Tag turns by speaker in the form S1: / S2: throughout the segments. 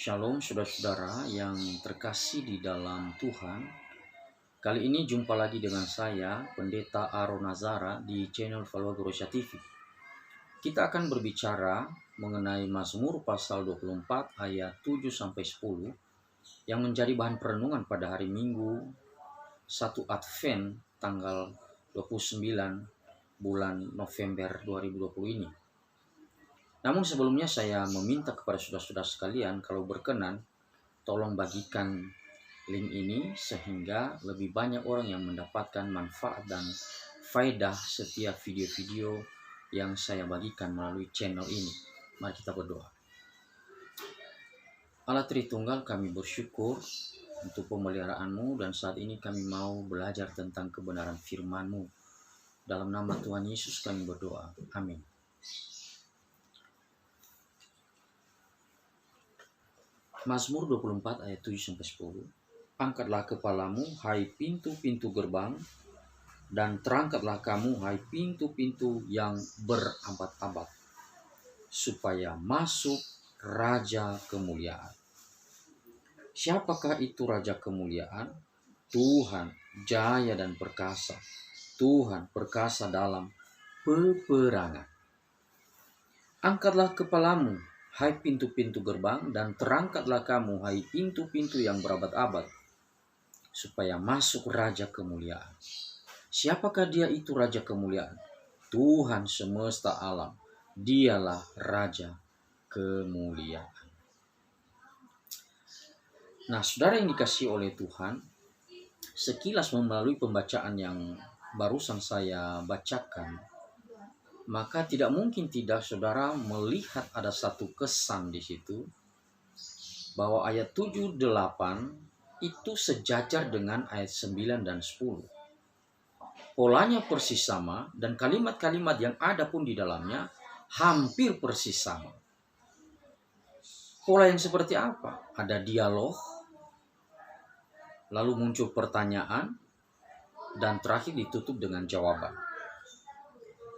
S1: Shalom saudara-saudara yang terkasih di dalam Tuhan. Kali ini jumpa lagi dengan saya, Pendeta Aaron Nazara di channel Valua Gorosia TV. Kita akan berbicara mengenai Mazmur pasal 24 ayat 7-10 yang menjadi bahan perenungan pada hari Minggu 1 Advent tanggal 29 bulan November 2020 ini. Namun sebelumnya saya meminta kepada saudara-saudara sekalian, kalau berkenan, tolong bagikan link ini sehingga lebih banyak orang yang mendapatkan manfaat dan faedah setiap video-video yang saya bagikan melalui channel ini. Mari kita berdoa. Allah Tritunggal, kami bersyukur untuk pemeliharaan-Mu dan saat ini kami mau belajar tentang kebenaran firman-Mu. Dalam nama Tuhan Yesus kami berdoa. Amin. Mazmur 24 ayat 7-10. Angkatlah kepalamu, hai pintu-pintu gerbang, dan terangkatlah kamu, hai pintu-pintu yang berabad-abad, supaya masuk Raja Kemuliaan. Siapakah itu Raja Kemuliaan? Tuhan, jaya dan perkasa. Tuhan perkasa dalam peperangan. Angkatlah kepalamu, hai pintu-pintu gerbang, dan terangkatlah kamu, hai pintu-pintu yang berabad-abad, supaya masuk Raja Kemuliaan. Siapakah dia itu Raja Kemuliaan? Tuhan semesta alam. Dialah Raja Kemuliaan. Nah, saudara yang dikasihi oleh Tuhan, sekilas melalui pembacaan yang barusan saya bacakan, maka tidak mungkin tidak saudara melihat ada satu kesan di situ bahwa ayat 7, 8 itu sejajar dengan ayat 9 dan 10. Polanya persis sama dan kalimat-kalimat yang ada pun di dalamnya hampir persis sama. Pola yang seperti apa? Ada dialog, lalu muncul pertanyaan, dan terakhir ditutup dengan jawaban.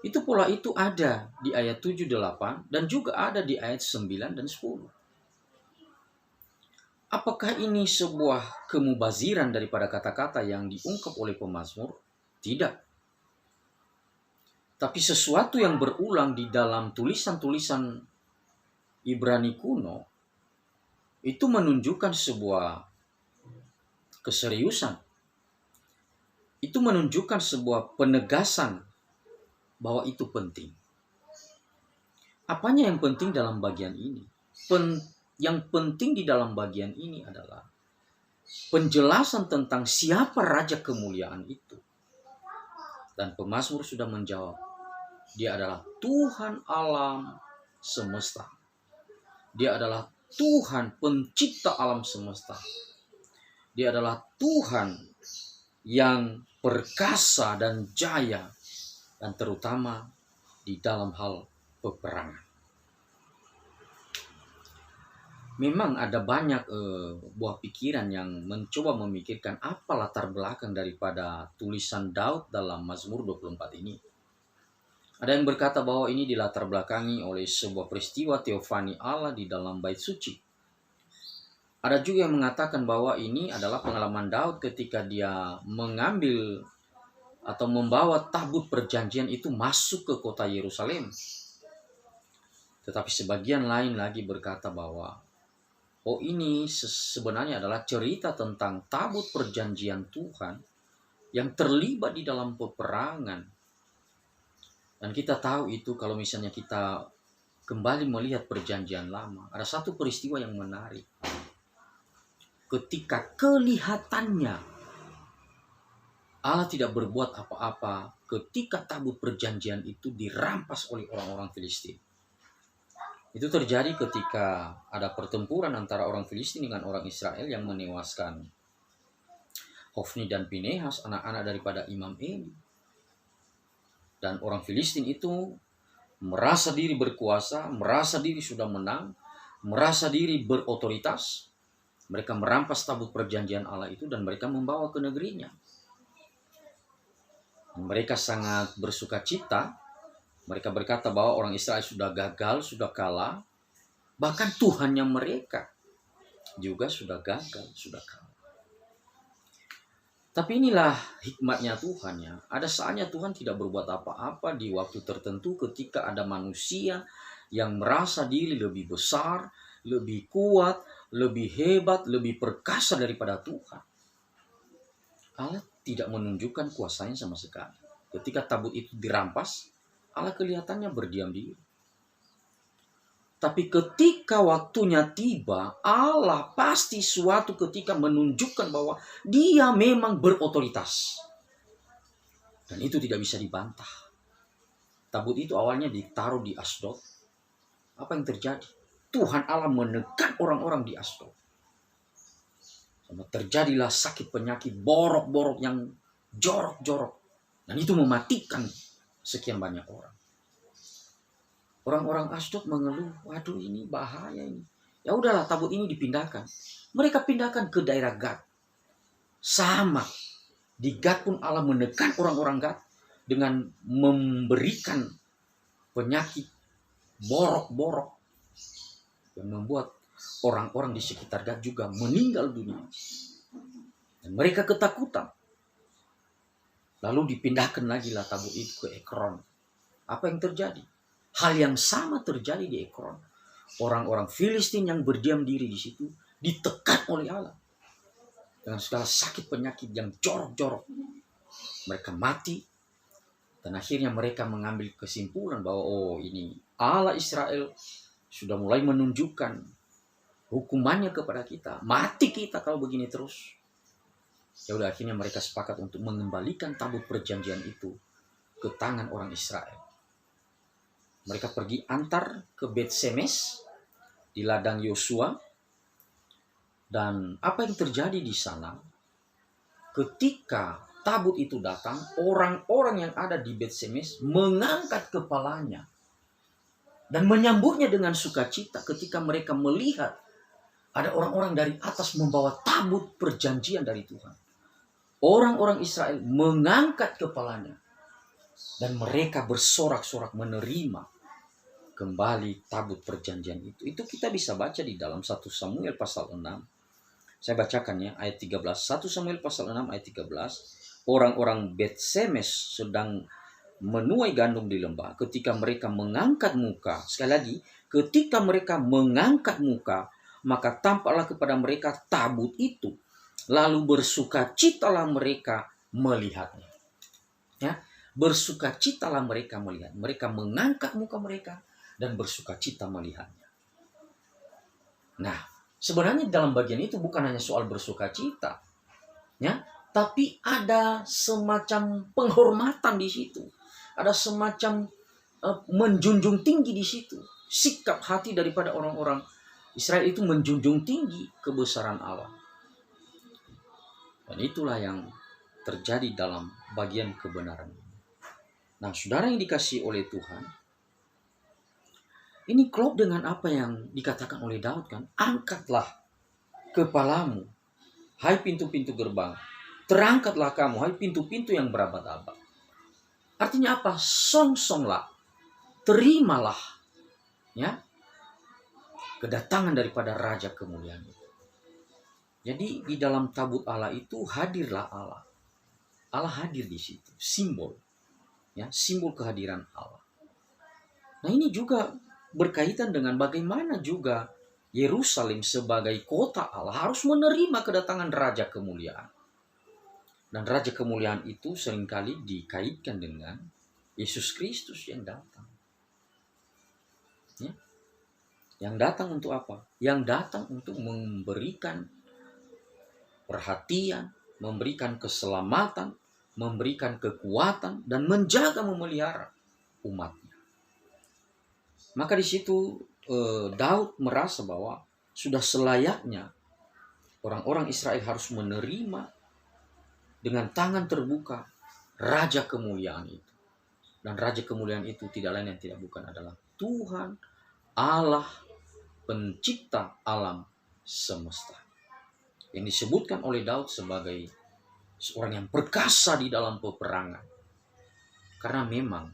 S1: Itu pola itu ada di ayat 7, 8 dan juga ada di ayat 9 dan 10. Apakah ini sebuah kemubaziran daripada kata-kata yang diungkap oleh pemazmur? Tidak. Tapi sesuatu yang berulang di dalam tulisan-tulisan Ibrani kuno itu menunjukkan sebuah keseriusan. Itu menunjukkan sebuah penegasan bahwa itu penting. Apanya yang penting dalam bagian ini? Yang penting di dalam bagian ini adalah penjelasan tentang siapa Raja Kemuliaan itu. Dan pemazmur sudah menjawab. Dia adalah Tuhan alam semesta. Dia adalah Tuhan pencipta alam semesta. Dia adalah Tuhan yang perkasa dan jaya, dan terutama di dalam hal peperangan. Memang ada banyak buah pikiran yang mencoba memikirkan apa latar belakang daripada tulisan Daud dalam Mazmur 24 ini. Ada yang berkata bahwa ini dilatar belakangi oleh sebuah peristiwa teofani Allah di dalam bait suci. Ada juga yang mengatakan bahwa ini adalah pengalaman Daud ketika dia mengambil atau membawa tabut perjanjian itu masuk ke kota Yerusalem. Tetapi sebagian lain lagi berkata bahwa ini sebenarnya adalah cerita tentang tabut perjanjian Tuhan yang terlibat di dalam peperangan. Dan kita tahu itu kalau misalnya kita kembali melihat perjanjian lama, ada satu peristiwa yang menarik. Ketika kelihatannya Allah tidak berbuat apa-apa, ketika tabut perjanjian itu dirampas oleh orang-orang Filistin. Itu terjadi ketika ada pertempuran antara orang Filistin dengan orang Israel yang menewaskan Hofni dan Pinehas, anak-anak daripada Imam Eli. Dan orang Filistin itu merasa diri berkuasa, merasa diri sudah menang, merasa diri berotoritas. Mereka merampas tabut perjanjian Allah itu dan mereka membawa ke negerinya. Mereka sangat bersuka cita. Mereka berkata bahwa orang Israel sudah gagal, sudah kalah. Bahkan Tuhannya mereka juga sudah gagal, sudah kalah. Tapi inilah hikmatnya Tuhan ya. Ada saatnya Tuhan tidak berbuat apa-apa di waktu tertentu ketika ada manusia yang merasa diri lebih besar, lebih kuat, lebih hebat, lebih perkasa daripada Tuhan. Allah tidak menunjukkan kuasanya sama sekali. Ketika tabut itu dirampas, Allah kelihatannya berdiam diri. Tapi ketika waktunya tiba, Allah pasti suatu ketika menunjukkan bahwa dia memang berotoritas. Dan itu tidak bisa dibantah. Tabut itu awalnya ditaruh di Asdod. Apa yang terjadi? Tuhan Allah menekan orang-orang di Asdod. Sama terjadilah sakit penyakit borok-borok yang jorok-jorok. Dan itu mematikan sekian banyak orang. Orang-orang Asdod mengeluh, waduh ini bahaya ini. Ya udahlah, tabut ini dipindahkan. Mereka pindahkan ke daerah Gad. Sama. Di Gad pun Allah menekan orang-orang Gad dengan memberikan penyakit borok-borok yang membuat orang-orang di sekitar Gad juga meninggal dunia. Dan mereka ketakutan. Lalu dipindahkan lagi lah tabut itu ke Ekron. Apa yang terjadi? Hal yang sama terjadi di Ekron. Orang-orang Filistin yang berdiam diri di situ ditekan oleh Allah dengan segala sakit penyakit yang jorok-jorok. Mereka mati dan akhirnya mereka mengambil kesimpulan bahwa oh ini Allah Israel sudah mulai menunjukkan hukumannya kepada kita. Mati kita kalau begini terus. Ya udah, akhirnya mereka sepakat untuk mengembalikan tabut perjanjian itu ke tangan orang Israel. Mereka pergi antar ke Bet-Semes di ladang Yosua. Dan apa yang terjadi di sana? Ketika tabut itu datang, orang-orang yang ada di Bet-Semes mengangkat kepalanya dan menyambutnya dengan sukacita ketika mereka melihat ada orang-orang dari atas membawa tabut perjanjian dari Tuhan. Orang-orang Israel mengangkat kepalanya dan mereka bersorak-sorak menerima kembali tabut perjanjian itu. Itu kita bisa baca di dalam 1 Samuel pasal 6. Saya bacakan ya ayat 13. 1 Samuel pasal 6 ayat 13. Orang-orang Bet-Semes sedang menuai gandum di lembah. Ketika mereka mengangkat muka, sekali lagi, ketika mereka mengangkat muka, maka tampaklah kepada mereka tabut itu. Lalu bersukacitalah mereka melihatnya. Ya, bersukacitalah mereka melihat. Mereka mengangkat muka mereka dan bersukacita melihatnya. Nah, sebenarnya dalam bagian itu bukan hanya soal bersukacita, ya, tapi ada semacam penghormatan di situ, ada semacam menjunjung tinggi di situ. Sikap hati daripada orang-orang Israel itu menjunjung tinggi kebesaran Allah, dan itulah yang terjadi dalam bagian kebenaran. Nah, saudara yang dikasihi oleh Tuhan, ini klop dengan apa yang dikatakan oleh Daud kan. Angkatlah kepalamu, hai pintu-pintu gerbang. Terangkatlah kamu, hai pintu-pintu yang berabad-abad. Artinya apa? Song-songlah. Terimalah. Ya. Kedatangan daripada Raja kemuliaan itu. Jadi di dalam tabut Allah itu hadirlah Allah. Allah hadir di situ. Simbol. Ya, simbol kehadiran Allah. Nah, ini juga berkaitan dengan bagaimana juga Yerusalem sebagai kota Allah harus menerima kedatangan Raja kemuliaan. Dan Raja kemuliaan itu seringkali dikaitkan dengan Yesus Kristus yang datang. Ya. Yang datang untuk apa? Yang datang untuk memberikan perhatian, memberikan keselamatan, memberikan kekuatan, dan menjaga memelihara umatnya. Maka di situ Daud merasa bahwa sudah selayaknya orang-orang Israel harus menerima dengan tangan terbuka Raja kemuliaan itu. Dan Raja kemuliaan itu tidak lain yang tidak bukan adalah Tuhan Allah pencipta alam semesta, yang disebutkan oleh Daud sebagai seorang yang perkasa di dalam peperangan. Karena memang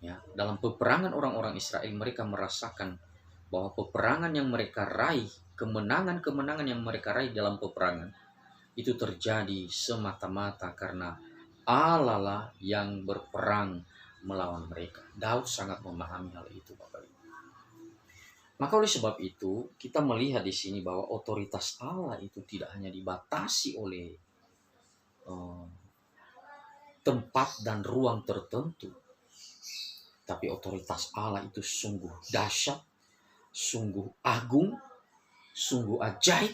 S1: ya, dalam peperangan orang-orang Israel mereka merasakan bahwa peperangan yang mereka raih, kemenangan-kemenangan yang mereka raih dalam peperangan, itu terjadi semata-mata karena Allah lah yang berperang melawan mereka. Daud sangat memahami hal itu, Bapak Ibu. Maka oleh sebab itu, kita melihat di sini bahwa otoritas Allah itu tidak hanya dibatasi oleh tempat dan ruang tertentu, tapi otoritas Allah itu sungguh dahsyat, sungguh agung, sungguh ajaib,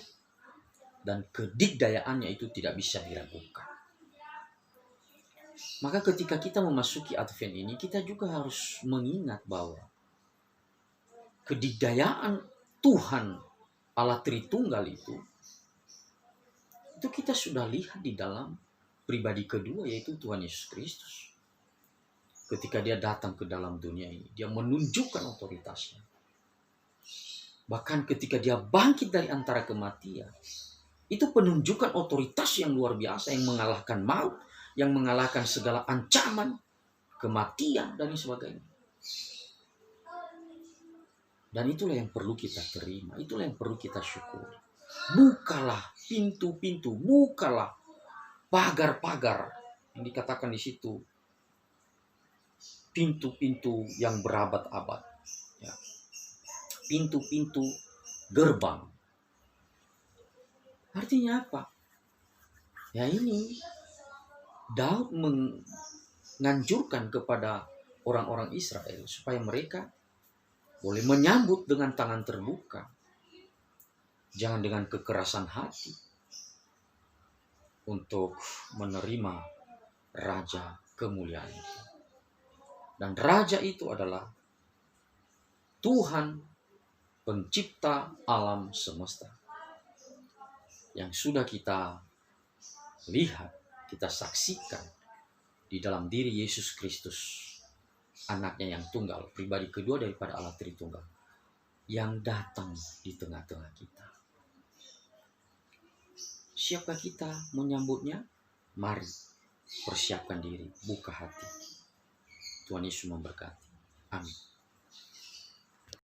S1: dan kedikdayaannya itu tidak bisa diragukan. Maka ketika kita memasuki Advent ini, kita juga harus mengingat bahwa kedikdayaan Tuhan Allah Tritunggal itu kita sudah lihat di dalam pribadi kedua, yaitu Tuhan Yesus Kristus. Ketika dia datang ke dalam dunia ini, dia menunjukkan otoritasnya. Bahkan ketika dia bangkit dari antara kematian, itu penunjukan otoritas yang luar biasa, yang mengalahkan maut, yang mengalahkan segala ancaman, kematian, dan sebagainya. Dan itulah yang perlu kita terima, itulah yang perlu kita syukuri. Bukalah pintu-pintu, bukalah pagar-pagar yang dikatakan di situ, pintu-pintu yang berabad-abad, ya. Pintu-pintu gerbang. Artinya apa? Ya ini Daud menganjurkan kepada orang-orang Israel supaya mereka boleh menyambut dengan tangan terbuka. Jangan dengan kekerasan hati untuk menerima Raja kemuliaan itu. Dan Raja itu adalah Tuhan pencipta alam semesta, yang sudah kita lihat, kita saksikan di dalam diri Yesus Kristus, anaknya yang tunggal, pribadi kedua daripada Allah Tritunggal, yang datang di tengah-tengah kita. Siapkah kita menyambutnya? Mari persiapkan diri, buka hati. Tuhan Yesus memberkati. Amin.